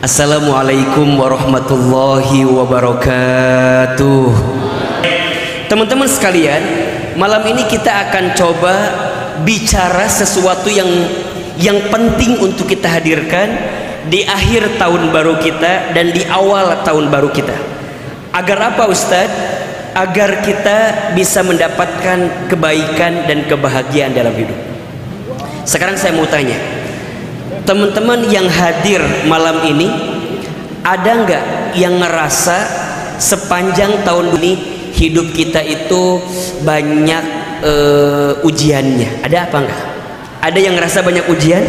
Assalamualaikum warahmatullahi wabarakatuh. Teman-teman sekalian, malam ini kita akan coba bicara sesuatu yang penting untuk kita hadirkan di akhir tahun baru kita dan di awal tahun baru kita. Agar apa Ustadz? Agar kita bisa mendapatkan kebaikan dan kebahagiaan dalam hidup. Sekarang saya mau tanya, teman-teman yang hadir malam ini, ada nggak yang ngerasa sepanjang tahun ini hidup kita itu banyak ujiannya? Ada apa enggak? Ada yang ngerasa banyak ujian?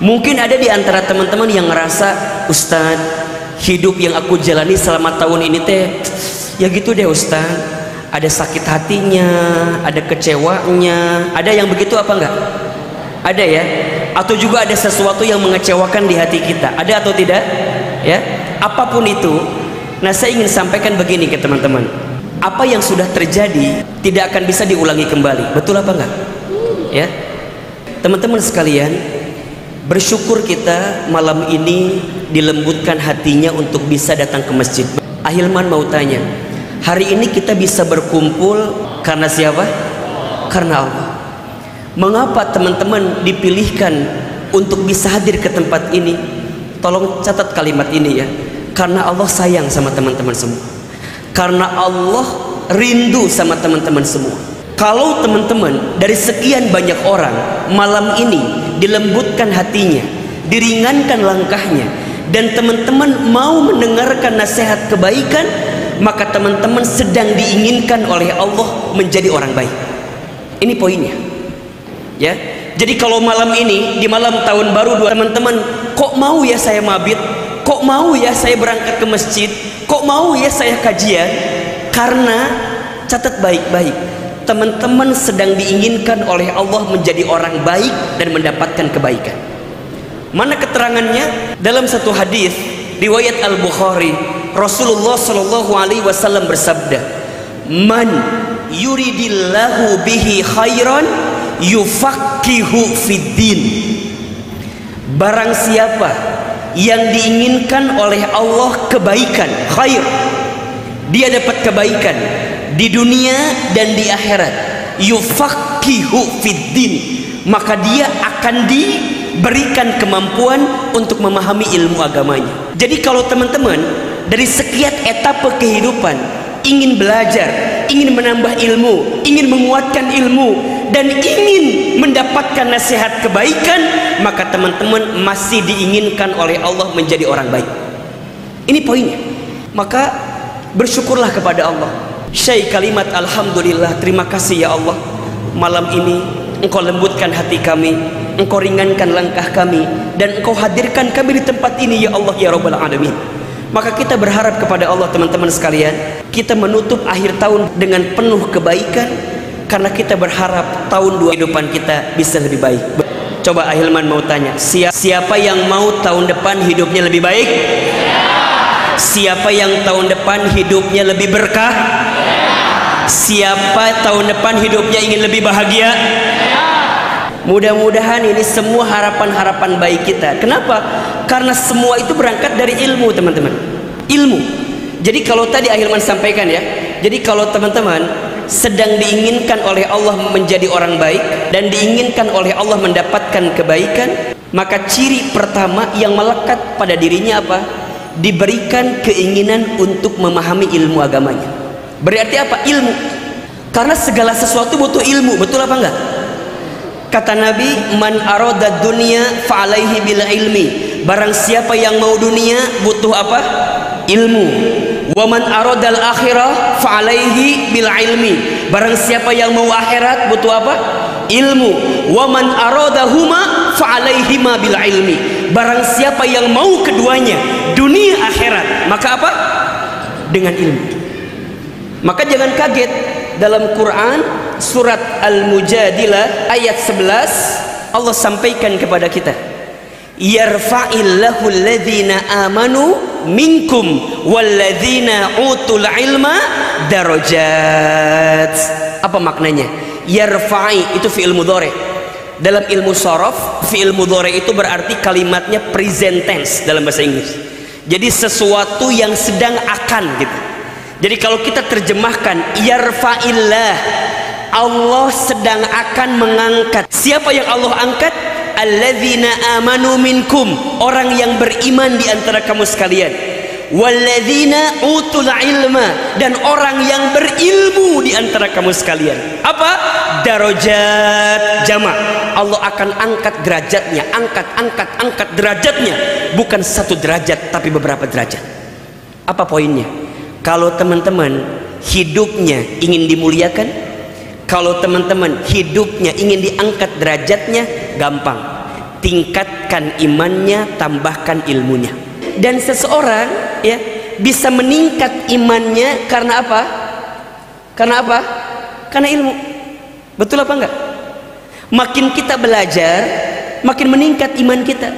Mungkin ada di antara teman-teman yang ngerasa, Ustadz, hidup yang aku jalani selama tahun ini teh ya gitu deh Ustadz, ada sakit hatinya, ada kecewanya. Ada yang begitu apa enggak? Ada ya? Atau juga ada sesuatu yang mengecewakan di hati kita, ada atau tidak? Ya, apapun itu. Nah, saya ingin sampaikan begini ke teman-teman, apa yang sudah terjadi tidak akan bisa diulangi kembali. Betul apa enggak? Ya, teman-teman sekalian, bersyukur kita malam ini dilembutkan hatinya untuk bisa datang ke masjid. Ahilman mau tanya, hari ini kita bisa berkumpul karena siapa? Karena Allah. Mengapa teman-teman dipilihkan untuk bisa hadir ke tempat ini? Tolong catat kalimat ini ya. Karena Allah sayang sama teman-teman semua. Karena Allah rindu sama teman-teman semua. Kalau teman-teman dari sekian banyak orang malam ini dilembutkan hatinya, diringankan langkahnya, dan teman-teman mau mendengarkan nasihat kebaikan, maka teman-teman sedang diinginkan oleh Allah menjadi orang baik. Ini poinnya. Ya, jadi kalau malam ini di malam tahun baru teman-teman, kok mau ya saya mabit, kok mau ya saya berangkat ke masjid, kok mau ya saya kajian? Karena catat baik-baik, teman-teman sedang diinginkan oleh Allah menjadi orang baik dan mendapatkan kebaikan. Mana keterangannya? Dalam satu hadis riwayat Al-Bukhari, Rasulullah Shallallahu Alaihi Wasallam bersabda, "Man yuridillahu bihi khairan yufaqihu fiddin." Barang siapa yang diinginkan oleh Allah kebaikan, khair, dia dapat kebaikan di dunia dan di akhirat, yufaqihu fiddin, maka dia akan diberikan kemampuan untuk memahami ilmu agamanya. Jadi kalau teman-teman dari sekian etapa kehidupan ingin belajar, ingin menambah ilmu, ingin menguatkan ilmu, dan ingin mendapatkan nasihat kebaikan, maka teman-teman masih diinginkan oleh Allah menjadi orang baik. Ini poinnya. Maka bersyukurlah kepada Allah. Syai kalimat alhamdulillah, terima kasih ya Allah, malam ini Engkau lembutkan hati kami, Engkau ringankan langkah kami, dan Engkau hadirkan kami di tempat ini ya Allah ya Rabbal Alamin. Maka kita berharap kepada Allah teman-teman sekalian, kita menutup akhir tahun dengan penuh kebaikan, karena kita berharap tahun kehidupan kita bisa lebih baik. Coba Ahilman mau tanya, siapa yang mau tahun depan hidupnya lebih baik? Siapa yang tahun depan hidupnya lebih berkah? Siapa tahun depan hidupnya ingin lebih bahagia? Mudah-mudahan ini semua harapan-harapan baik kita. Kenapa? Karena semua itu berangkat dari ilmu teman-teman. Ilmu. Jadi kalau tadi Ahilman sampaikan ya, jadi kalau teman-teman sedang diinginkan oleh Allah menjadi orang baik dan diinginkan oleh Allah mendapatkan kebaikan, maka ciri pertama yang melekat pada dirinya apa? Diberikan keinginan untuk memahami ilmu agamanya. Berarti apa? Ilmu. Karena segala sesuatu butuh ilmu, betul apa enggak? Kata Nabi, man arada dunya fa alaihi bil ilmi. Barang siapa yang mau dunia butuh apa? Ilmu. Wa man aradal akhirah fa alaihi bil ilmi. Barang siapa yang mau akhirat butuh apa? Ilmu. Wa man aradahuma fa alaihima bil ilmi. Barang siapa yang mau keduanya, dunia akhirat, maka apa? Dengan ilmu. Maka jangan kaget, dalam Quran surat Al-Mujadilah ayat 11 Allah sampaikan kepada kita, yarfa'illahu alladhina amanu minkum walladzina utul ilma darajat. Apa maknanya? Yarfa'i itu fi'il mudhari. Dalam ilmu shorof, fi'il mudhari itu berarti kalimatnya present tense dalam bahasa Inggris. Jadi sesuatu yang sedang akan gitu. Jadi kalau kita terjemahkan yarfa'illah, Allah sedang akan mengangkat. Siapa yang Allah angkat? Alladzina amanu minkum, orang yang beriman di antara kamu sekalian. Walladzina utul ilma, dan orang yang berilmu di antara kamu sekalian. Apa? Darajat jama'. Allah akan angkat derajatnya, angkat derajatnya, bukan satu derajat tapi beberapa derajat. Apa poinnya? Kalau teman-teman hidupnya ingin dimuliakan, kalau teman-teman hidupnya ingin diangkat derajatnya, gampang. Tingkatkan imannya, tambahkan ilmunya. Dan seseorang ya bisa meningkat imannya karena apa? Karena apa? Karena ilmu. Betul apa enggak? Makin kita belajar, makin meningkat iman kita,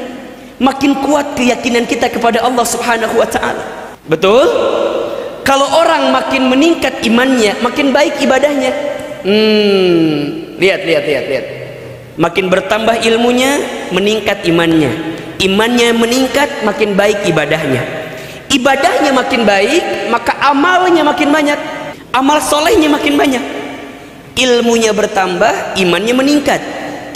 makin kuat keyakinan kita kepada Allah Subhanahu wa ta'ala. Betul? Kalau orang makin meningkat imannya, makin baik ibadahnya. Lihat. Makin bertambah ilmunya, meningkat imannya. Imannya meningkat, makin baik ibadahnya. Ibadahnya makin baik, maka amalnya makin banyak. Amal solehnya makin banyak. Ilmunya bertambah, imannya meningkat.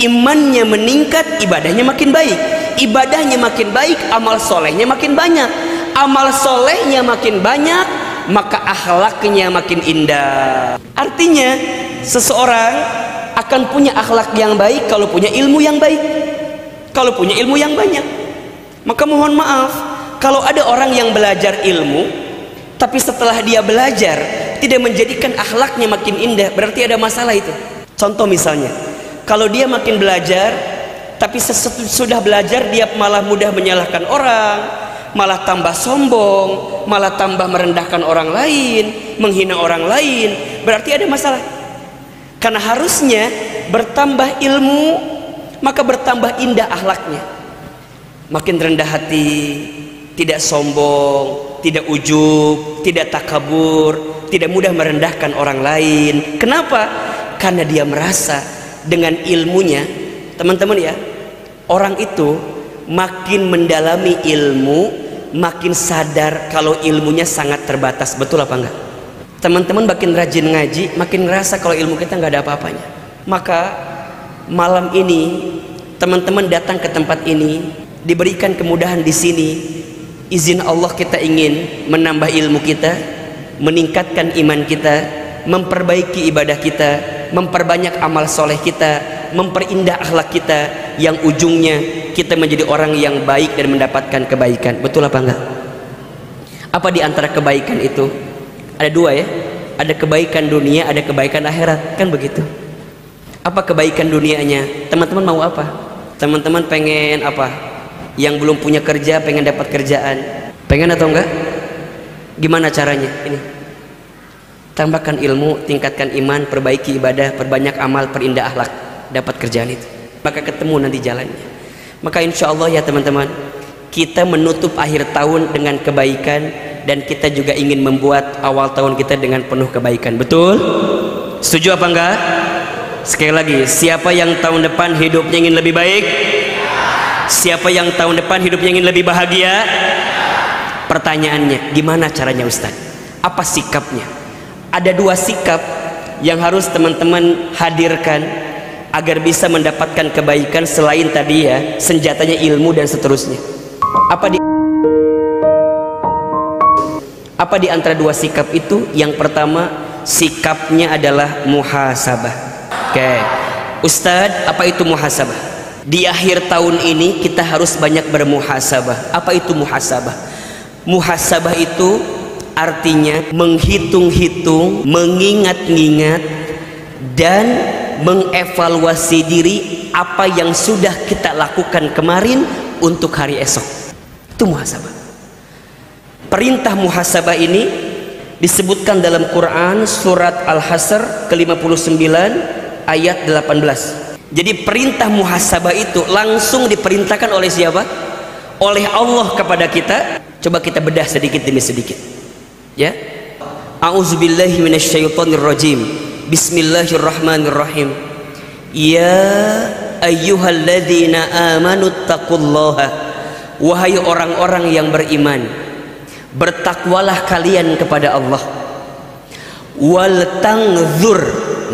Imannya meningkat, ibadahnya makin baik. Ibadahnya makin baik, amal solehnya makin banyak. Amal solehnya makin banyak, maka akhlaknya makin indah. Artinya seseorang akan punya akhlak yang baik kalau punya ilmu yang baik, kalau punya ilmu yang banyak. Maka mohon maaf kalau ada orang yang belajar ilmu tapi setelah dia belajar tidak menjadikan akhlaknya makin indah, berarti ada masalah itu. Contoh misalnya, kalau dia makin belajar tapi sesudah belajar dia malah mudah menyalahkan orang, malah tambah sombong, malah tambah merendahkan orang lain, menghina orang lain, berarti ada masalah. Karena harusnya bertambah ilmu, maka bertambah indah akhlaknya. Makin rendah hati, tidak sombong, tidak ujub, tidak takabur, tidak mudah merendahkan orang lain. Kenapa? Karena dia merasa dengan ilmunya, teman-teman ya, orang itu makin mendalami ilmu, makin sadar kalau ilmunya sangat terbatas. Betul apa enggak? Teman-teman makin rajin ngaji, makin ngerasa kalau ilmu kita nggak ada apa-apanya. Maka malam ini teman-teman datang ke tempat ini, diberikan kemudahan di sini. Izin Allah kita ingin menambah ilmu kita, meningkatkan iman kita, memperbaiki ibadah kita, memperbanyak amal soleh kita, memperindah akhlak kita, yang ujungnya kita menjadi orang yang baik dan mendapatkan kebaikan. Betul apa enggak? Apa di antara kebaikan itu? Ada dua ya, ada kebaikan dunia, ada kebaikan akhirat, kan begitu. Apa kebaikan dunianya? Teman-teman mau apa? Teman-teman pengen apa? Yang belum punya kerja pengen dapat kerjaan, pengen atau enggak? Gimana caranya? Ini, tambahkan ilmu, tingkatkan iman, perbaiki ibadah, perbanyak amal, perindah akhlak, dapat kerjaan itu, maka ketemu nanti jalannya. Maka insya Allah ya teman-teman, kita menutup akhir tahun dengan kebaikan, dan kita juga ingin membuat awal tahun kita dengan penuh kebaikan. Betul? Setuju apa enggak? Sekali lagi, siapa yang tahun depan hidupnya ingin lebih baik? Siapa yang tahun depan hidupnya ingin lebih bahagia? Pertanyaannya, gimana caranya Ustaz? Apa sikapnya? Ada dua sikap yang harus teman-teman hadirkan agar bisa mendapatkan kebaikan selain tadi ya, senjatanya ilmu dan seterusnya. Apa di antara dua sikap itu? Yang pertama, sikapnya adalah muhasabah. Oke, Ustadz, apa itu muhasabah? Di akhir tahun ini kita harus banyak bermuhasabah. Apa itu muhasabah? Muhasabah itu artinya menghitung-hitung, mengingat-ingat, dan mengevaluasi diri apa yang sudah kita lakukan kemarin untuk hari esok. Itu muhasabah. Perintah muhasabah ini disebutkan dalam Quran surat Al-Hasr ke-59 ayat 18. Jadi perintah muhasabah itu langsung diperintahkan oleh siapa? Oleh Allah kepada kita. Coba kita bedah sedikit demi sedikit. Ya. A'udzubillahi minasyaitonirrajim. Bismillahirrahmanirrahim. Ya ayyuhalladzina amanu taqullaha, wahai orang-orang yang beriman, bertakwalah kalian kepada Allah. Wal tanzur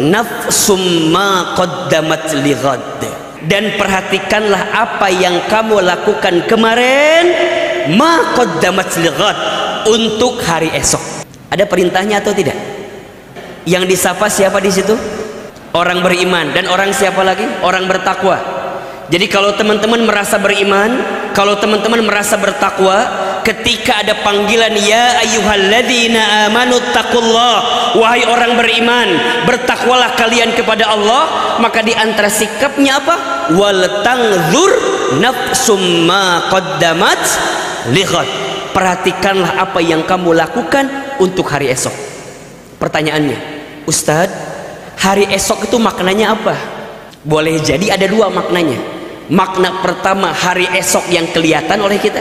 nafsum ma qaddamat lighad, dan perhatikanlah apa yang kamu lakukan kemarin, ma qaddamat lighad, untuk hari esok. Ada perintahnya atau tidak? Yang disapa siapa di situ? Orang beriman. Dan orang siapa lagi? Orang bertakwa. Jadi kalau teman-teman merasa beriman, kalau teman-teman merasa bertakwa, ketika ada panggilan ya ayyuhalladzina amanu taqullah, wahai orang beriman, bertakwalah kalian kepada Allah, maka di antara sikapnya apa? Wal tanzur nafsum ma qaddamat lighad, perhatikanlah apa yang kamu lakukan untuk hari esok. Pertanyaannya, Ustadz, hari esok itu maknanya apa? Boleh jadi ada dua maknanya. Makna pertama, hari esok yang kelihatan oleh kita.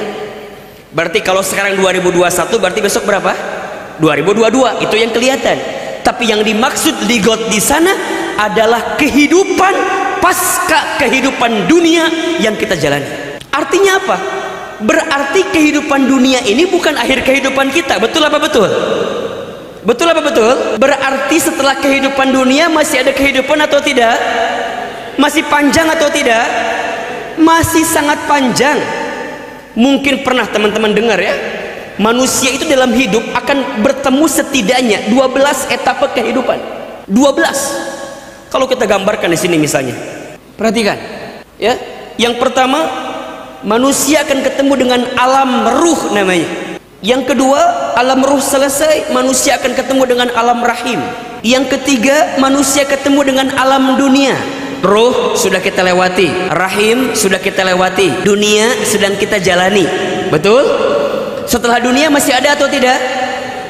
Berarti kalau sekarang 2021, berarti besok berapa? 2022, itu yang kelihatan. Tapi yang dimaksud ligot di sana adalah kehidupan pasca kehidupan dunia yang kita jalani. Artinya apa? Berarti kehidupan dunia ini bukan akhir kehidupan kita. Betul apa betul? Betul apa betul? Berarti setelah kehidupan dunia masih ada kehidupan atau tidak? Masih panjang atau tidak? Masih sangat panjang. Mungkin pernah teman-teman dengar ya, manusia itu dalam hidup akan bertemu setidaknya 12 etapa kehidupan. 12. Kalau kita gambarkan di sini misalnya, perhatikan ya. Yang pertama, manusia akan ketemu dengan alam ruh namanya. Yang kedua, alam ruh selesai, manusia akan ketemu dengan alam rahim. Yang ketiga, manusia ketemu dengan alam dunia. Ruh sudah kita lewati, rahim sudah kita lewati, dunia sedang kita jalani. Betul? Setelah dunia masih ada atau tidak?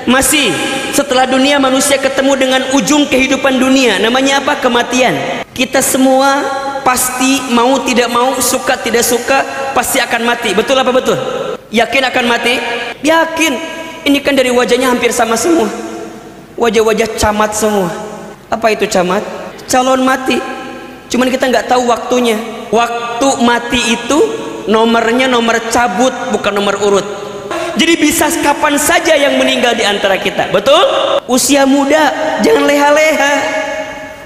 Masih. Setelah dunia manusia ketemu dengan ujung kehidupan dunia. Namanya apa? Kematian. Kita semua pasti mau tidak mau, suka tidak suka, pasti akan mati. Betul apa betul? Yakin akan mati? Yakin. Ini kan dari wajahnya hampir sama semua. Wajah-wajah camat semua. Apa itu camat? Calon mati. Cuman kita nggak tahu waktunya. Waktu mati itu nomornya nomor cabut, bukan nomor urut. Jadi bisa kapan saja yang meninggal di antara kita. Betul? Usia muda, jangan leha-leha.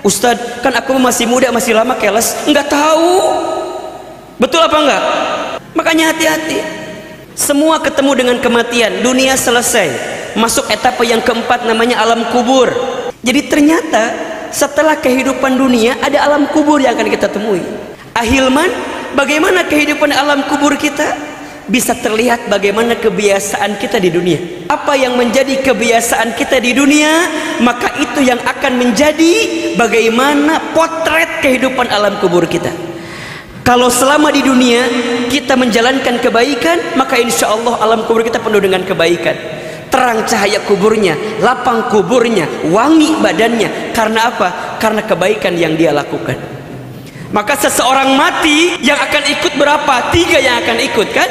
Ustadz, kan aku masih muda, masih lama, keles. Nggak tahu. Betul apa enggak? Makanya hati-hati. Semua ketemu dengan kematian. Dunia selesai, masuk etapa yang keempat, namanya alam kubur. Jadi ternyata setelah kehidupan dunia ada alam kubur yang akan kita temui. Ahilman, bagaimana kehidupan alam kubur kita? Bisa terlihat bagaimana kebiasaan kita di dunia. Apa yang menjadi kebiasaan kita di dunia, maka itu yang akan menjadi bagaimana potret kehidupan alam kubur kita. Kalau selama di dunia kita menjalankan kebaikan, maka insya Allah alam kubur kita penuh dengan kebaikan. Terang cahaya kuburnya, lapang kuburnya, wangi badannya. Karena apa? Karena kebaikan yang dia lakukan. Maka seseorang mati yang akan ikut berapa? 3 yang akan ikut kan?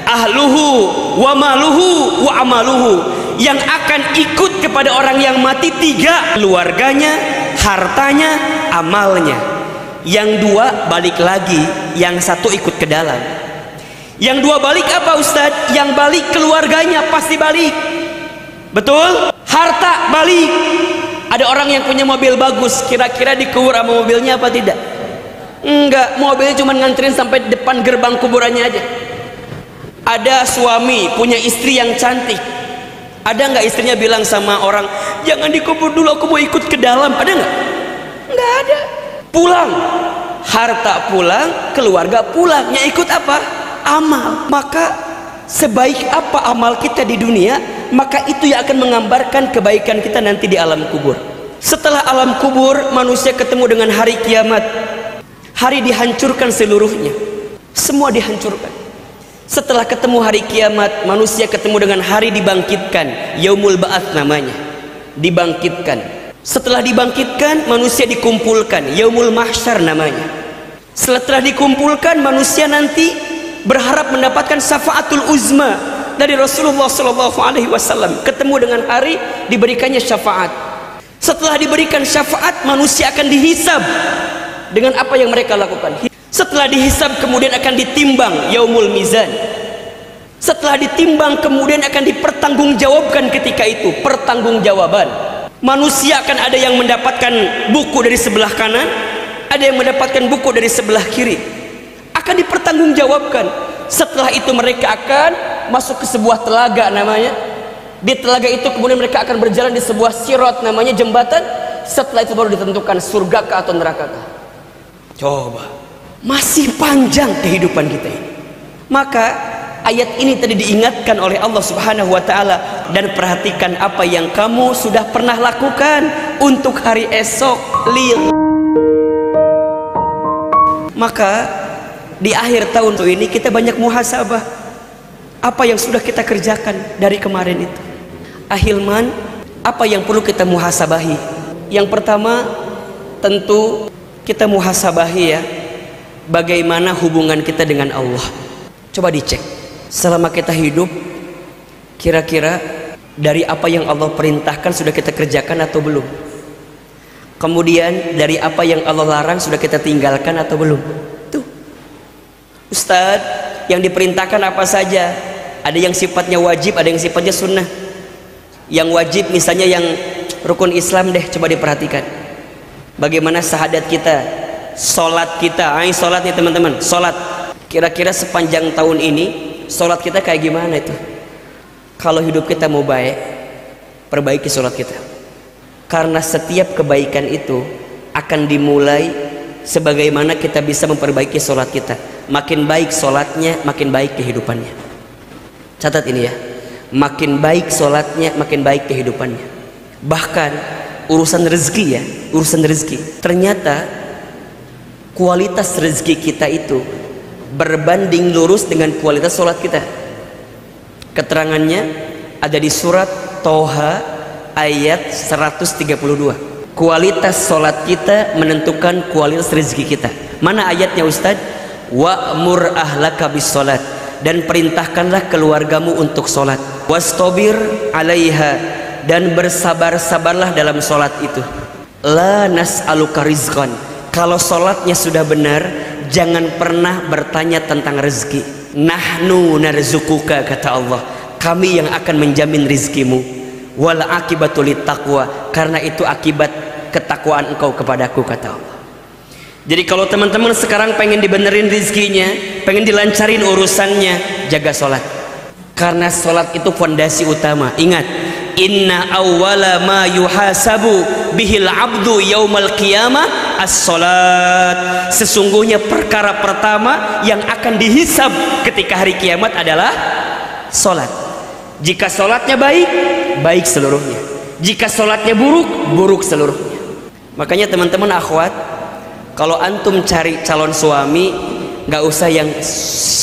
Ahluhu wa maluhu wa amaluhu. Yang akan ikut kepada orang yang mati 3, keluarganya, hartanya, amalnya. Yang 2 balik lagi, yang 1 ikut ke dalam. Yang 2 balik apa Ustadz? Yang balik keluarganya pasti balik. Betul? Harta balik. Ada orang yang punya mobil bagus, kira-kira dikubur sama mobilnya apa tidak? Enggak, mobilnya cuma nganterin sampai depan gerbang kuburannya aja. Ada suami punya istri yang cantik, ada nggak istrinya bilang sama orang, jangan dikubur dulu, aku mau ikut ke dalam? Ada nggak? Nggak ada. Pulang, harta pulang, keluarga pulang. Yang ikut apa? Amal. Maka sebaik apa amal kita di dunia, maka itu yang akan menggambarkan kebaikan kita nanti di alam kubur. Setelah alam kubur, manusia ketemu dengan hari kiamat. Hari dihancurkan seluruhnya, semua dihancurkan. Setelah ketemu hari kiamat, manusia ketemu dengan hari dibangkitkan, yaumul ba'ats namanya, dibangkitkan. Setelah dibangkitkan, manusia dikumpulkan, yaumul mahsyar namanya. Setelah dikumpulkan, manusia nanti berharap mendapatkan syafaatul uzma dari Rasulullah SAW. Ketemu dengan hari diberikannya syafaat. Setelah diberikan syafaat, manusia akan dihisab dengan apa yang mereka lakukan. Setelah dihisab kemudian akan ditimbang yaumul mizan. Setelah ditimbang kemudian akan dipertanggungjawabkan ketika itu, pertanggungjawaban. Manusia akan ada yang mendapatkan buku dari sebelah kanan, ada yang mendapatkan buku dari sebelah kiri. Akan dipertanggungjawabkan. Setelah itu mereka akan masuk ke sebuah telaga namanya. Di telaga itu kemudian mereka akan berjalan di sebuah sirat namanya jembatan. Setelah itu baru ditentukan surga kah atau neraka kah. Coba, masih panjang kehidupan kita ini. Maka ayat ini tadi diingatkan oleh Allah Subhanahu wa taala, dan perhatikan apa yang kamu sudah pernah lakukan untuk hari esok. Maka di akhir tahun ini kita banyak muhasabah. Apa yang sudah kita kerjakan dari kemarin itu. Ahilman, apa yang perlu kita muhasabahi? Yang pertama, tentu kita muhasabahi ya, bagaimana hubungan kita dengan Allah. Coba dicek, selama kita hidup, kira-kira dari apa yang Allah perintahkan sudah kita kerjakan atau belum? Kemudian dari apa yang Allah larang sudah kita tinggalkan atau belum? Tuh, Ustadz, yang diperintahkan apa saja? Ada yang sifatnya wajib, ada yang sifatnya sunnah. Yang wajib misalnya yang rukun Islam deh, coba diperhatikan. Bagaimana syahadat kita, sholat kita, sholat nih teman-teman, sholat. Kira-kira sepanjang tahun ini, sholat kita kayak gimana itu? Kalau hidup kita mau baik, perbaiki sholat kita. Karena setiap kebaikan itu akan dimulai sebagaimana kita bisa memperbaiki sholat kita. Makin baik sholatnya, makin baik kehidupannya. Catat ini ya, makin baik sholatnya, makin baik kehidupannya. Bahkan urusan rezeki ya, urusan rezeki, ternyata kualitas rezeki kita itu berbanding lurus dengan kualitas sholat kita. Keterangannya ada di surat Toha ayat 132. Kualitas sholat kita menentukan kualitas rezeki kita. Mana ayatnya Ustadz? Wa'mur ahlaka bis sholat, dan perintahkanlah keluargamu untuk sholat. Wastobir alaiha, dan bersabar-sabarlah dalam sholat itu. La nas'aluka rizqan, kalau sholatnya sudah benar, jangan pernah bertanya tentang rezeki. Nahnu narzukuka, kata Allah, kami yang akan menjamin rizkimu. Wal akibatu littaqwa, karena itu akibat ketakwaan engkau kepadaku, kata Allah. Jadi kalau teman-teman sekarang pengen dibenerin rizkinya, pengen dilancarin urusannya, jaga sholat. Karena sholat itu fondasi utama. Ingat, inna awwala ma yuhasabu bihil abdu yaumal qiyamah as-sholat. Sesungguhnya perkara pertama yang akan dihisab ketika hari kiamat adalah sholat. Jika sholatnya baik, baik seluruhnya. Jika sholatnya buruk, buruk seluruhnya. Makanya teman-teman akhwat, kalau antum cari calon suami, gak usah yang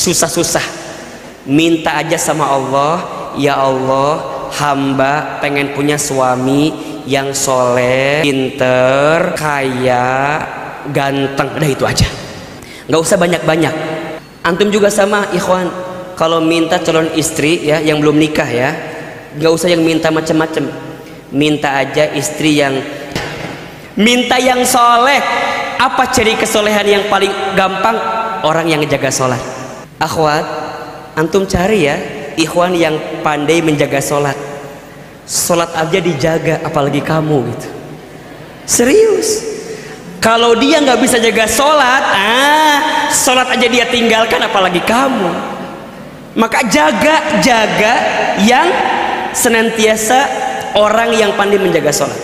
susah-susah. Minta aja sama Allah, ya Allah, hamba pengen punya suami yang soleh, pinter, kaya, ganteng. Udah itu aja, gak usah banyak-banyak. Antum juga sama ikhwan, kalau minta calon istri ya, yang belum nikah ya, gak usah yang minta macam-macam. Minta aja istri yang, minta yang soleh. Apa ciri kesolehan yang paling gampang? Orang yang jaga sholat. Akhwat, antum cari ya ikhwan yang pandai menjaga sholat. Sholat aja dijaga, apalagi kamu gitu. Serius. Kalau dia nggak bisa jaga sholat, sholat aja dia tinggalkan, apalagi kamu. Maka jaga yang senantiasa orang yang pandai menjaga sholat.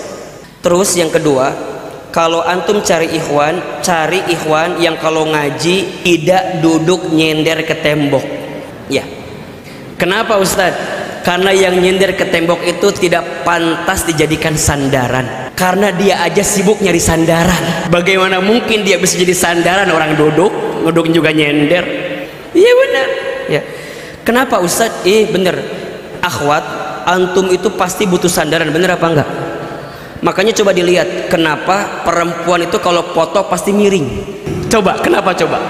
Terus yang kedua, kalau antum cari ikhwan yang kalau ngaji tidak duduk nyender ke tembok. Ya. Kenapa Ustadz? Karena yang nyender ke tembok itu tidak pantas dijadikan sandaran. Karena dia aja sibuk nyari sandaran. Bagaimana mungkin dia bisa jadi sandaran orang duduk juga nyender? Iya benar. Ya. Kenapa Ustadz? Bener. Akhwat, antum itu pasti butuh sandaran, bener apa enggak? Makanya coba dilihat, kenapa perempuan itu kalau foto pasti miring. Coba, kenapa coba?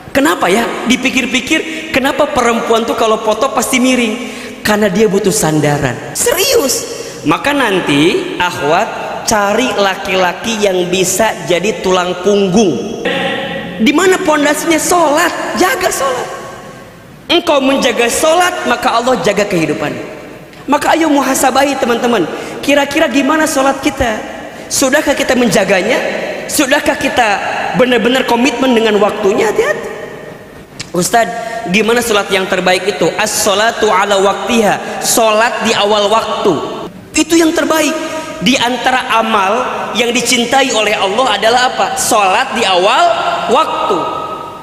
Kenapa ya? Dipikir-pikir, kenapa perempuan tuh kalau foto pasti miring? Karena dia butuh sandaran. Serius. Maka nanti akhwat, cari laki-laki yang bisa jadi tulang punggung. Di mana pondasinya? Sholat. Jaga sholat. Engkau menjaga sholat, maka Allah jaga kehidupan. Maka ayo muhasabahi teman-teman, kira-kira gimana sholat kita? Sudahkah kita menjaganya? Sudahkah kita benar-benar komitmen dengan waktunya? Hati-hati. Ustadz, gimana sholat yang terbaik itu? As-sholatu ala waktiha, sholat di awal waktu. Itu yang terbaik. Di antara amal yang dicintai oleh Allah adalah apa? Sholat di awal waktu.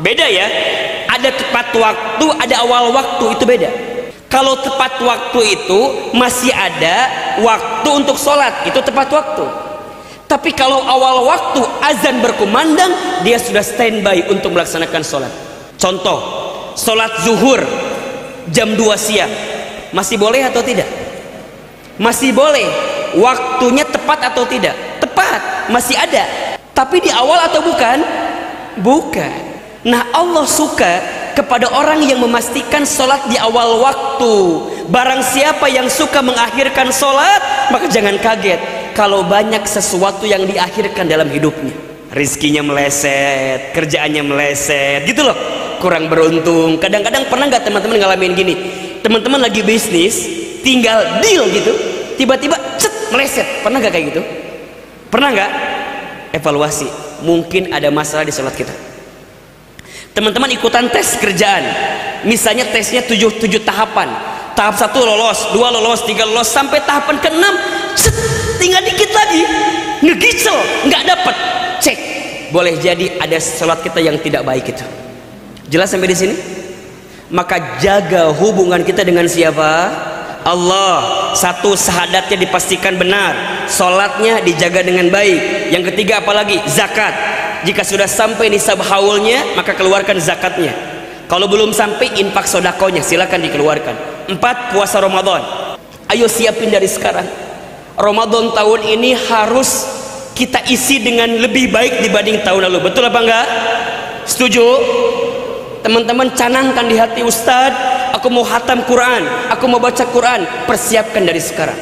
Beda ya, ada tepat waktu, ada awal waktu, itu beda. Kalau tepat waktu itu masih ada waktu untuk sholat, itu tepat waktu. Tapi kalau awal waktu azan berkumandang, dia sudah standby untuk melaksanakan sholat. Contoh, sholat zuhur jam 2 siang, masih boleh atau tidak? Masih boleh. Waktunya tepat atau tidak? Tepat, masih ada. Tapi di awal atau bukan? Bukan. Nah, Allah suka kepada orang yang memastikan sholat di awal waktu. Barang siapa yang suka mengakhirkan sholat, maka jangan kaget kalau banyak sesuatu yang diakhirkan dalam hidupnya. Rizkinya meleset, kerjaannya meleset, gitu loh. Kurang beruntung. Kadang-kadang pernah nggak teman-teman ngalamin gini? Teman-teman lagi bisnis, tinggal deal gitu, tiba-tiba cet, meleset. Pernah nggak kayak gitu? Pernah nggak? Evaluasi. Mungkin ada masalah di sholat kita. Teman-teman ikutan tes kerjaan, misalnya tesnya 7 tahapan. Tahap 1 lolos, 2 lolos, 3 lolos, sampai tahapan ke-6 tinggal dikit lagi, ngegicel, nggak dapet. Cek, boleh jadi ada sholat kita yang tidak baik itu. Jelas sampai di sini? Maka jaga hubungan kita dengan siapa? Allah. Satu, syahadatnya dipastikan benar, sholatnya dijaga dengan baik. Yang ketiga apalagi? Zakat. Jika sudah sampai nisab haulnya, maka keluarkan zakatnya. Kalau belum sampai, infak sodakonya silakan dikeluarkan. 4, puasa Ramadan. Ayo siapin dari sekarang. Ramadan tahun ini harus kita isi dengan lebih baik dibanding tahun lalu. Betul apa enggak? Setuju? Teman-teman canangkan di hati, Ustadz, aku mau khatam Quran, aku mau baca Quran. Persiapkan dari sekarang.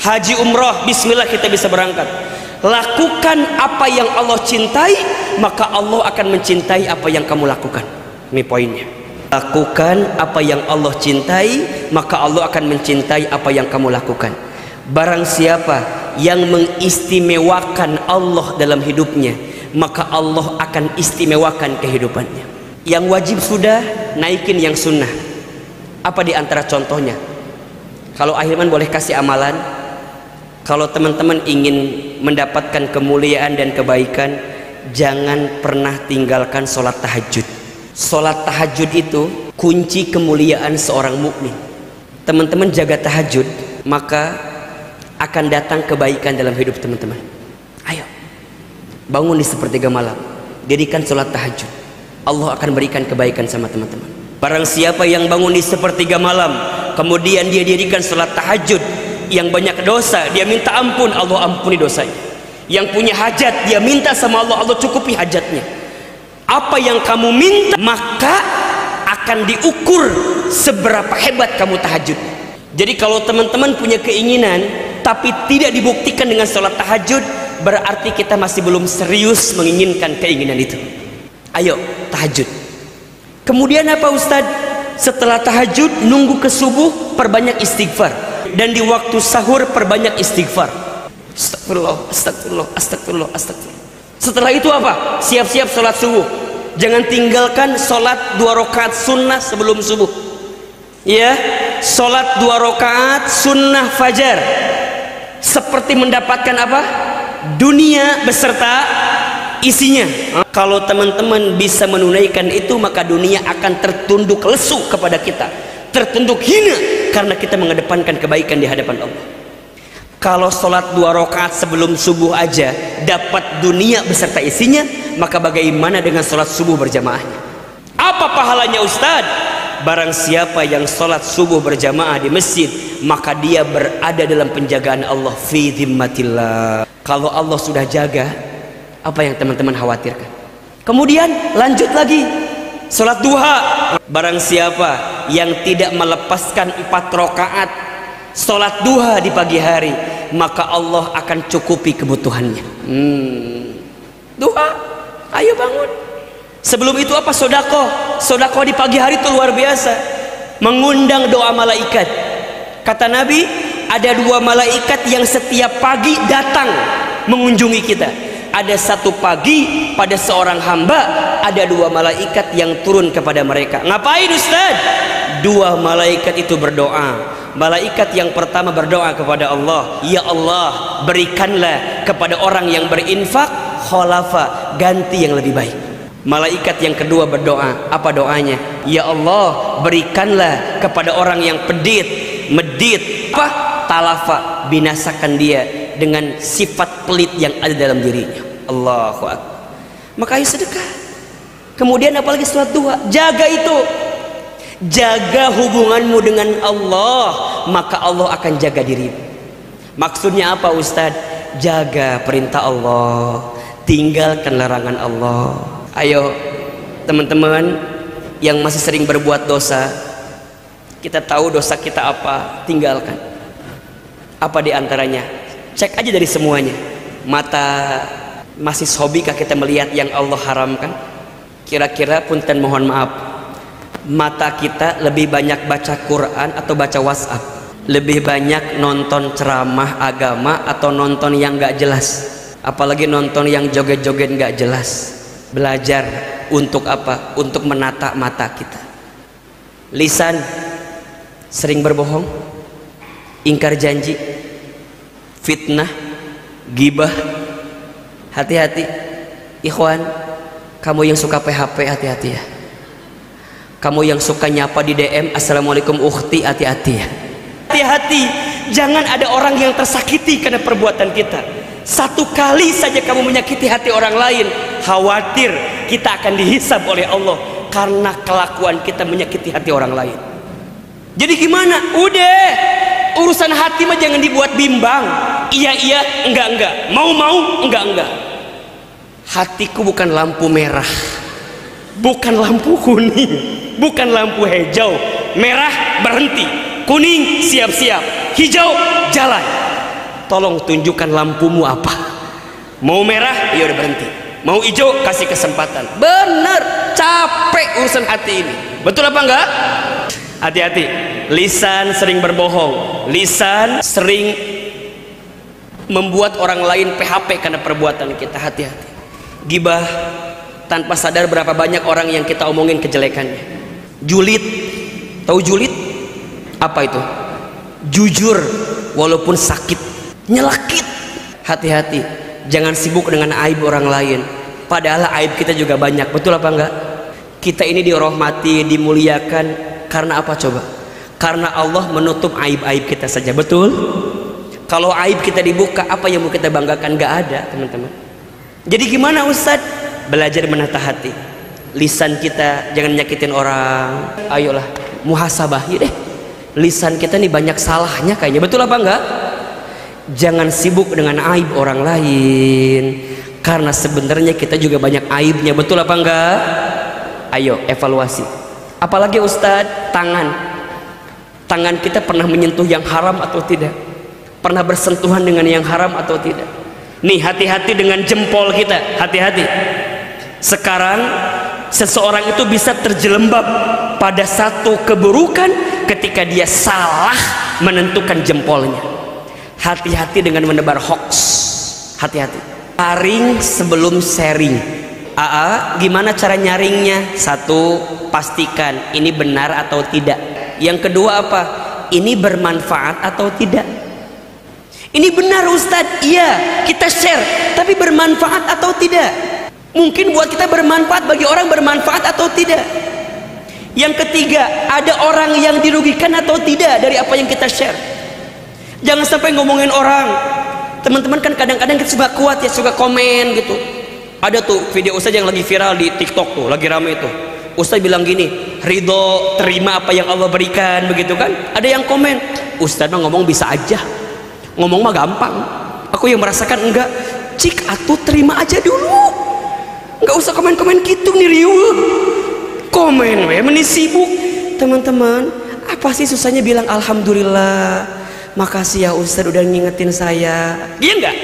Haji umroh, bismillah kita bisa berangkat. Lakukan apa yang Allah cintai, maka Allah akan mencintai apa yang kamu lakukan. Ini poinnya. Lakukan apa yang Allah cintai, maka Allah akan mencintai apa yang kamu lakukan. Barang siapa yang mengistimewakan Allah dalam hidupnya, maka Allah akan istimewakan kehidupannya. Yang wajib sudah, naikin yang sunnah. Apa di antara contohnya? Kalau Ahilman boleh kasih amalan. Kalau teman-teman ingin mendapatkan kemuliaan dan kebaikan, jangan pernah tinggalkan sholat tahajud. Sholat tahajud itu kunci kemuliaan seorang mukmin. Teman-teman jaga tahajud, maka akan datang kebaikan dalam hidup teman-teman. Ayo, bangun di sepertiga malam, dirikan sholat tahajud. Allah akan berikan kebaikan sama teman-teman. Barang siapa yang bangun di sepertiga malam, kemudian dia dirikan sholat tahajud, yang banyak dosa dia minta ampun, Allah ampuni dosanya. Yang punya hajat dia minta sama Allah, Allah cukupi hajatnya. Apa yang kamu minta, maka akan diukur seberapa hebat kamu tahajud. Jadi kalau teman-teman punya keinginan tapi tidak dibuktikan dengan sholat tahajud, berarti kita masih belum serius menginginkan keinginan itu. Ayo tahajud. Kemudian apa Ustadz? Setelah tahajud nunggu ke subuh, perbanyak istighfar. Dan di waktu sahur perbanyak istighfar. Astagfirullah, astagfirullah, astagfirullah, astagfirullah. Setelah itu apa? Siap-siap sholat subuh. Jangan tinggalkan sholat 2 rakaat sunnah sebelum subuh. Ya, sholat 2 rakaat sunnah fajar. Seperti mendapatkan apa? Dunia beserta isinya. Kalau teman-teman bisa menunaikan itu, maka dunia akan tertunduk lesu kepada kita, tertunduk hina, karena kita mengedepankan kebaikan di hadapan Allah. Kalau sholat 2 rakaat sebelum subuh aja dapat dunia beserta isinya, maka bagaimana dengan sholat subuh berjamaahnya? Apa pahalanya Ustadz? Barang siapa yang sholat subuh berjamaah di masjid, maka dia berada dalam penjagaan Allah, fi dhimmatillah. Kalau Allah sudah jaga, apa yang teman-teman khawatirkan? Kemudian lanjut lagi, sholat duha. Barang siapa yang tidak melepaskan 4 rakaat sholat duha di pagi hari, maka Allah akan cukupi kebutuhannya. Duha, ayo bangun. Sebelum itu apa? Sodakoh. Sodakoh di pagi hari itu luar biasa, mengundang doa malaikat. Kata Nabi, ada 2 malaikat yang setiap pagi datang mengunjungi kita. Ada satu pagi pada seorang hamba, ada 2 malaikat yang turun kepada mereka. Ngapain Ustaz? 2 malaikat itu berdoa. Malaikat yang pertama berdoa kepada Allah, ya Allah, berikanlah kepada orang yang berinfak khalafa, ganti yang lebih baik. Malaikat yang kedua berdoa, apa doanya? Ya Allah, berikanlah kepada orang yang pedit, medit, apa? Talafa, binasakan dia dengan sifat pelit yang ada dalam dirinya. Allahu Akbar. Maka ayo sedekah. Kemudian apalagi salat duha, jaga itu. Jaga hubunganmu dengan Allah, maka Allah akan jaga dirimu. Maksudnya apa Ustaz? Jaga perintah Allah, tinggalkan larangan Allah. Ayo teman-teman yang masih sering berbuat dosa, kita tahu dosa kita apa, tinggalkan. Apa diantaranya? Cek aja dari semuanya. Mata, masih hobikah kita melihat yang Allah haramkan? Kira-kira punten mohon maaf, mata kita lebih banyak baca Quran atau baca WhatsApp? Lebih banyak nonton ceramah agama atau nonton yang gak jelas? Apalagi nonton yang joget-joget gak jelas. Belajar untuk apa? Untuk menata mata kita. Lisan, sering berbohong, ingkar janji, fitnah, gibah. Hati-hati ikhwan, kamu yang suka PHP hati-hati ya. Kamu yang suka nyapa di DM assalamualaikum ukhti, hati-hati ya. Hati-hati, jangan ada orang yang tersakiti karena perbuatan kita. Satu kali saja kamu menyakiti hati orang lain, khawatir kita akan dihisab oleh Allah karena kelakuan kita menyakiti hati orang lain. Jadi gimana? Udah, urusan hati mah jangan dibuat bimbang. Iya, enggak. Mau, enggak. Hatiku bukan lampu merah, bukan lampu kuning, bukan lampu hijau. Merah berhenti, kuning siap-siap, hijau jalan. Tolong tunjukkan lampumu apa. Mau merah, ya udah berhenti. Mau hijau, kasih kesempatan. Bener, capek urusan hati ini. Betul apa enggak? Hati-hati. Lisan sering berbohong, lisan sering membuat orang lain PHP karena perbuatan kita. Hati-hati. Gibah, tanpa sadar berapa banyak orang yang kita omongin kejelekannya. Julid, tahu julid? Apa itu? Jujur walaupun sakit, nyelakit. Hati-hati, jangan sibuk dengan aib orang lain, padahal aib kita juga banyak. Betul apa enggak? Kita ini dirahmati, dimuliakan karena apa coba? Karena Allah menutup aib-aib kita saja. Betul? Kalau aib kita dibuka, apa yang mau kita banggakan? Enggak ada teman-teman. Jadi gimana Ustaz? Belajar menata hati. Lisan kita jangan nyakitin orang. Ayolah, muhasabahi deh. Lisan kita nih banyak salahnya kayaknya. Betul apa enggak? Jangan sibuk dengan aib orang lain, karena sebenarnya kita juga banyak aibnya. Betul apa enggak? Ayo evaluasi. Apalagi Ustadz, tangan kita pernah menyentuh yang haram atau tidak? Pernah bersentuhan dengan yang haram atau tidak? Nih, hati-hati dengan jempol kita. Hati-hati. Sekarang seseorang itu bisa terjelembab pada satu keburukan ketika dia salah menentukan jempolnya. Hati-hati dengan menebar hoax. Hati-hati. Nyaring sebelum sharing. Gimana cara nyaringnya? Satu, pastikan ini benar atau tidak. Yang kedua apa? Ini bermanfaat atau tidak. Ini benar Ustadz, iya kita share, tapi bermanfaat atau tidak? Mungkin buat kita bermanfaat, bagi orang bermanfaat atau tidak. Yang ketiga, ada orang yang dirugikan atau tidak dari apa yang kita share. Jangan sampai ngomongin orang. Teman-teman kan kadang-kadang kita suka kuat ya, suka komen gitu. Ada tuh video Ustaz yang lagi viral di TikTok tuh, lagi rame tuh. Ustaz bilang gini, ridho, terima apa yang Allah berikan, begitu kan? Ada yang komen, Ustaz mah ngomong bisa aja, ngomong mah gampang. Aku yang merasakan enggak, cik atuh terima aja dulu, nggak usah komen-komen gitu nih riuh. Komen we, meni sibuk. Teman-teman, apa sih susahnya bilang alhamdulillah, makasih ya Ustaz udah ngingetin saya. Iya enggak?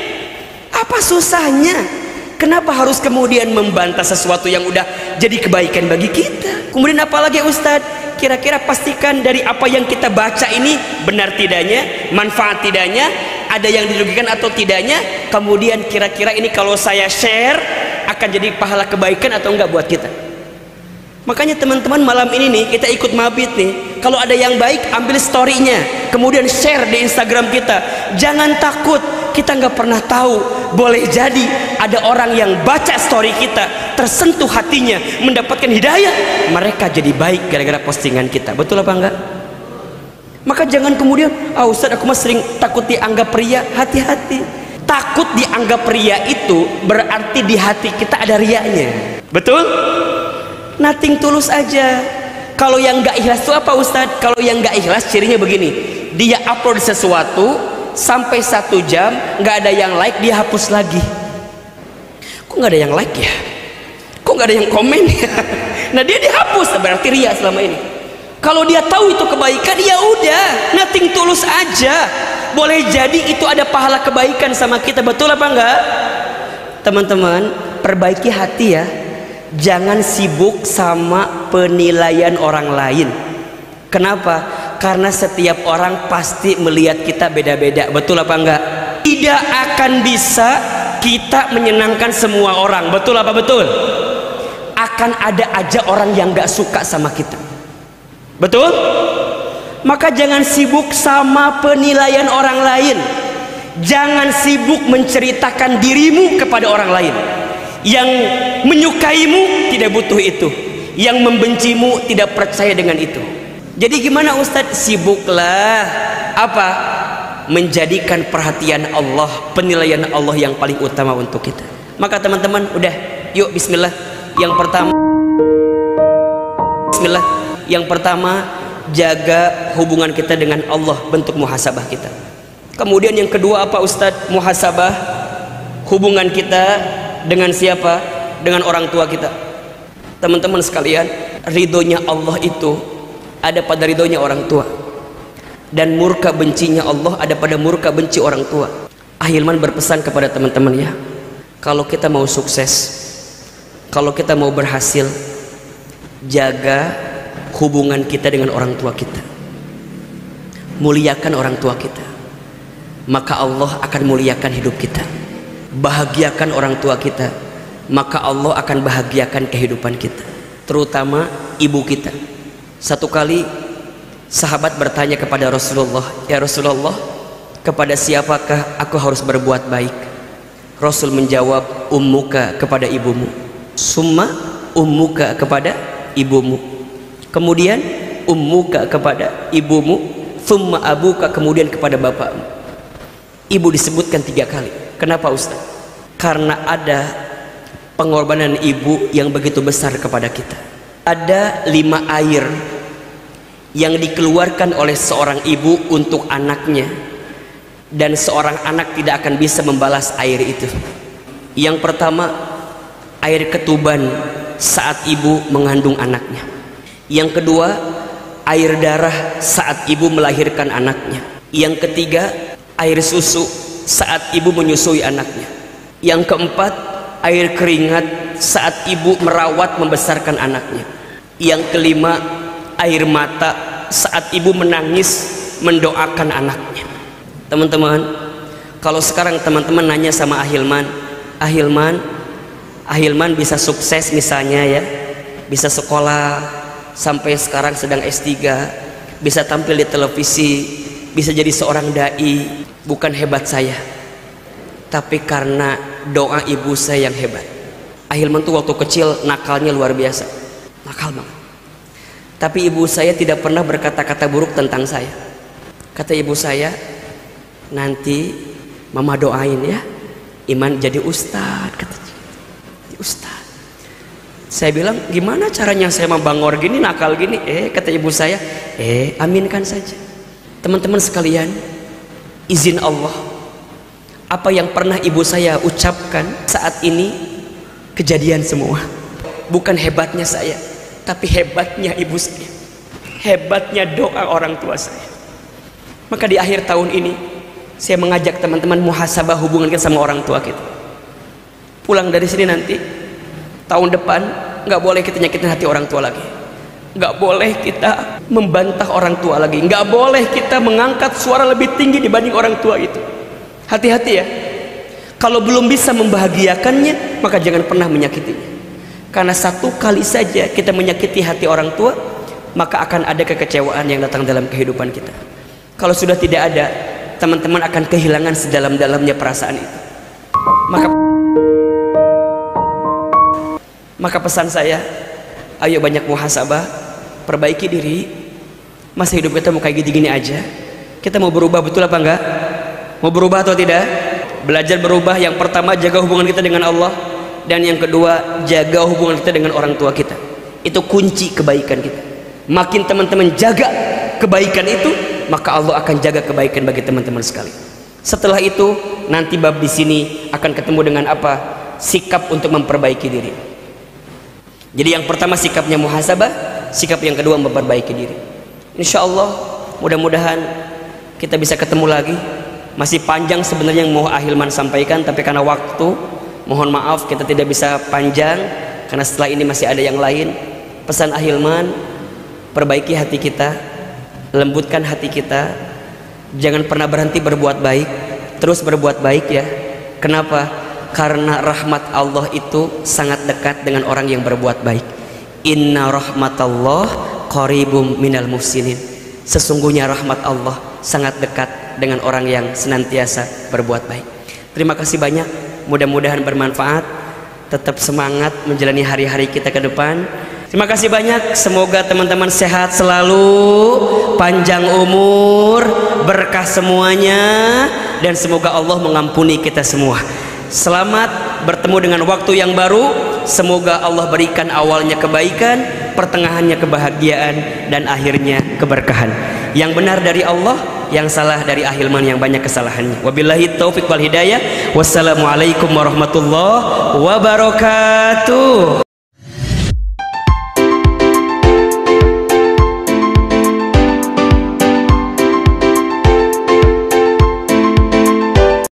Apa susahnya? Kenapa harus kemudian membantah sesuatu yang udah jadi kebaikan bagi kita? Kemudian apalagi Ustadz? Kira-kira pastikan dari apa yang kita baca ini benar tidaknya, manfaat tidaknya, ada yang dirugikan atau tidaknya. Kemudian kira-kira ini kalau saya share akan jadi pahala kebaikan atau enggak buat kita. Makanya teman-teman, malam ini nih kita ikut mabit nih, kalau ada yang baik ambil story-nya, kemudian share di Instagram kita. Jangan takut, kita nggak pernah tahu, boleh jadi ada orang yang baca story kita, tersentuh hatinya, mendapatkan hidayah, mereka jadi baik gara-gara postingan kita. Betul apa enggak? Maka jangan kemudian, Ustaz aku mah sering takut dianggap pria. Hati-hati, takut dianggap pria itu berarti di hati kita ada riaknya. Betul? Nothing tulus aja. Kalau yang nggak ikhlas itu apa Ustadz? Kalau yang nggak ikhlas cirinya begini, dia upload sesuatu sampai 1 jam nggak ada yang like, dia hapus lagi. Kok nggak ada yang like ya? Kok nggak ada yang komen ya? Nah dia dihapus, berarti ria selama ini. Kalau dia tahu itu kebaikan, ya udah, nothing tulus aja. Boleh jadi itu ada pahala kebaikan sama kita. Betul apa enggak? Teman-teman, perbaiki hati ya. Jangan sibuk sama penilaian orang lain. Kenapa? Karena setiap orang pasti melihat kita beda-beda. Betul apa enggak? Tidak akan bisa kita menyenangkan semua orang. Betul apa betul? Akan ada aja orang yang gak suka sama kita. Betul? Maka jangan sibuk sama penilaian orang lain. Jangan sibuk menceritakan dirimu kepada orang lain. Yang menyukaimu tidak butuh itu, yang membencimu tidak percaya dengan itu. Jadi gimana Ustadz? Sibuklah apa? Menjadikan perhatian Allah, penilaian Allah yang paling utama untuk kita. Maka teman-teman, udah, yuk bismillah. Yang pertama, bismillah. Yang pertama, jaga hubungan kita dengan Allah, bentuk muhasabah kita. Kemudian yang kedua apa Ustadz? Muhasabah hubungan kita dengan siapa? Dengan orang tua kita. Teman-teman sekalian, ridhonya Allah itu ada pada ridhonya orang tua, dan murka bencinya Allah ada pada murka benci orang tua. Ahilman berpesan kepada teman-teman ya, kalau kita mau sukses, kalau kita mau berhasil, jaga hubungan kita dengan orang tua kita. Muliakan orang tua kita, maka Allah akan muliakan hidup kita. Bahagiakan orang tua kita, maka Allah akan bahagiakan kehidupan kita, terutama ibu kita. Satu kali sahabat bertanya kepada Rasulullah, ya Rasulullah, kepada siapakah aku harus berbuat baik? Rasul menjawab, ummuka, kepada ibumu, summa ummuka, kepada ibumu, kemudian ummuka, kepada ibumu, summa abuka, kemudian kepada bapakmu. Ibu disebutkan 3 kali. Kenapa Ustaz? Karena ada pengorbanan ibu yang begitu besar kepada kita. Ada 5 air yang dikeluarkan oleh seorang ibu untuk anaknya, dan seorang anak tidak akan bisa membalas air itu. Yang pertama, air ketuban saat ibu mengandung anaknya. Yang kedua, air darah saat ibu melahirkan anaknya. Yang ketiga, air susu saat ibu menyusui anaknya. Yang keempat, air keringat saat ibu merawat membesarkan anaknya. Yang kelima, air mata saat ibu menangis mendoakan anaknya. Teman-teman, kalau sekarang teman-teman nanya sama Ahilman, Ahilman bisa sukses misalnya ya, bisa sekolah sampai sekarang sedang S3, bisa tampil di televisi, bisa jadi seorang dai. Bukan hebat saya, tapi karena doa ibu saya yang hebat. Ahilman tuh waktu kecil nakalnya luar biasa, nakal banget. Tapi ibu saya tidak pernah berkata-kata buruk tentang saya. Kata ibu saya, nanti mama doain ya, Iman jadi ustadz, katanya. Ustadz. Saya bilang, gimana caranya saya membangor gini, nakal gini? Kata ibu saya, aminkan saja. Teman-teman sekalian, izin Allah, apa yang pernah ibu saya ucapkan saat ini kejadian semua. Bukan hebatnya saya, tapi hebatnya ibu saya, hebatnya doa orang tua saya. Maka di akhir tahun ini saya mengajak teman-teman muhasabah hubungan kita sama orang tua kita. pulang dari sini nanti tahun depan nggak boleh kita nyakitin hati orang tua lagi, nggak boleh kita membantah orang tua lagi, nggak boleh kita mengangkat suara lebih tinggi dibanding orang tua itu. Hati-hati ya, kalau belum bisa membahagiakannya maka jangan pernah menyakitinya, karena satu kali saja kita menyakiti hati orang tua maka akan ada kekecewaan yang datang dalam kehidupan kita. Kalau sudah tidak ada, teman-teman akan kehilangan sedalam-dalamnya perasaan itu. Maka pesan saya, ayo banyak muhasabah, perbaiki diri. Masa hidup kita mau kayak gini-gini aja? Kita mau berubah betul apa enggak? Mau berubah atau tidak? Belajar berubah. Yang pertama, jaga hubungan kita dengan Allah, dan yang kedua, jaga hubungan kita dengan orang tua kita. Itu kunci kebaikan kita. Makin teman-teman jaga kebaikan itu, maka Allah akan jaga kebaikan bagi teman-teman sekali. Setelah itu nanti bab di sini akan ketemu dengan apa? Sikap untuk memperbaiki diri. Jadi yang pertama sikapnya muhasabah, sikap yang kedua memperbaiki diri. Insya Allah mudah-mudahan kita bisa ketemu lagi. Masih panjang sebenarnya yang mau Ahilman sampaikan, tapi karena waktu mohon maaf kita tidak bisa panjang, karena setelah ini masih ada yang lain. Pesan Ahilman, perbaiki hati kita, lembutkan hati kita, jangan pernah berhenti berbuat baik, terus berbuat baik ya. Kenapa? Karena rahmat Allah itu sangat dekat dengan orang yang berbuat baik. Inna rahmatallah qaribum minal muhsinin. Sesungguhnya rahmat Allah sangat dekat dengan orang yang senantiasa berbuat baik. Terima kasih banyak, mudah-mudahan bermanfaat. Tetap semangat menjalani hari-hari kita ke depan. Terima kasih banyak, semoga teman-teman sehat selalu, panjang umur, berkah semuanya, dan semoga Allah mengampuni kita semua. Selamat bertemu dengan waktu yang baru. Semoga Allah berikan awalnya kebaikan, pertengahannya kebahagiaan, dan akhirnya keberkahan. Yang benar dari Allah, yang salah dari Ahilman yang banyak kesalahannya. Wabillahi taufiq wal hidayah. Wassalamualaikum warahmatullahi wabarakatuh.